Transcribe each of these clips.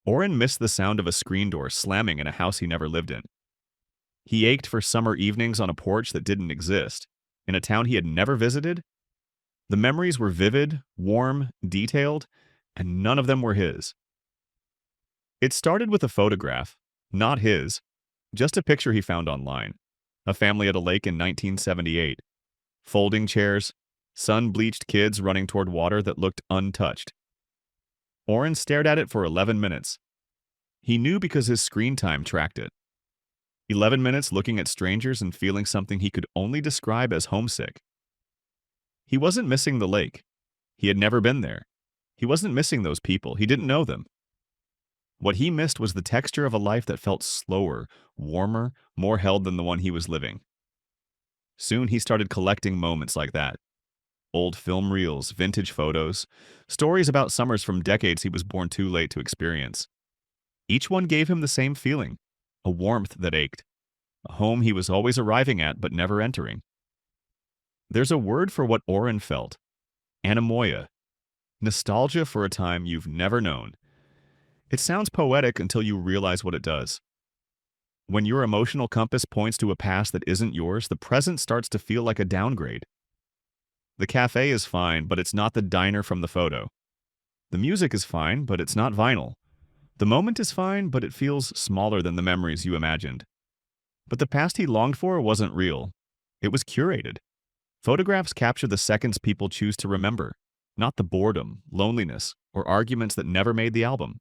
Oren missed the sound of a screen door slamming in a house he never lived in. He ached for summer evenings on a porch that didn't exist, in a town he had never visited. The memories were vivid, warm, detailed, and none of them were his. It started with a photograph, not his, just a picture he found online. A family at a lake in 1978. Folding chairs, sun-bleached kids running toward water that looked untouched. Oren stared at it for 11 minutes. He knew because his screen time tracked it. 11 minutes looking at strangers and feeling something he could only describe as homesick. He wasn't missing the lake. He had never been there. He wasn't missing those people. He didn't know them. What he missed was the texture of a life that felt slower, warmer, more held than the one he was living. Soon he started collecting moments like that. Old film reels, vintage photos, stories about summers from decades he was born too late to experience. Each one gave him the same feeling, a warmth that ached, a home he was always arriving at but never entering. There's a word for what Oren felt: anemoia, nostalgia for a time you've never known. It sounds poetic until you realize what it does. When your emotional compass points to a past that isn't yours, the present starts to feel like a downgrade. The cafe is fine, but it's not the diner from the photo. The music is fine, but it's not vinyl. The moment is fine, but it feels smaller than the memories you imagined. But the past he longed for wasn't real. It was curated. Photographs capture the seconds people choose to remember, not the boredom, loneliness, or arguments that never made the album.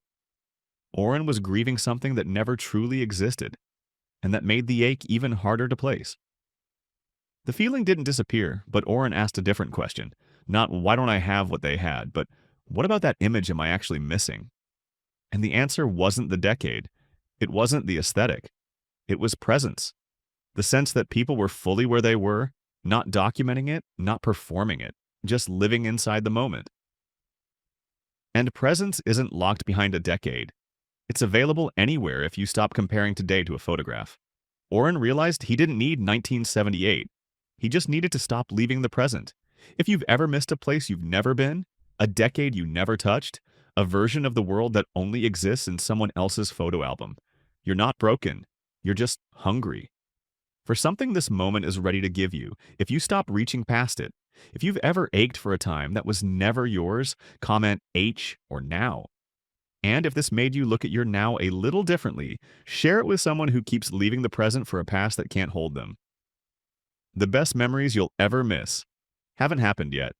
Oren was grieving something that never truly existed, and that made the ache even harder to place. The feeling didn't disappear, but Oren asked a different question. Not, why don't I have what they had, but what about that image am I actually missing? And the answer wasn't the decade. It wasn't the aesthetic. It was presence. The sense that people were fully where they were, not documenting it, not performing it, just living inside the moment. And presence isn't locked behind a decade. It's available anywhere if you stop comparing today to a photograph. Oren realized he didn't need 1978. He just needed to stop leaving the present. If you've ever missed a place you've never been, a decade you never touched, a version of the world that only exists in someone else's photo album, you're not broken. You're just hungry for something this moment is ready to give you if you stop reaching past it. If you've ever ached for a time that was never yours, comment H or now. And if this made you look at your now a little differently, share it with someone who keeps leaving the present for a past that can't hold them. The best memories you'll ever miss haven't happened yet.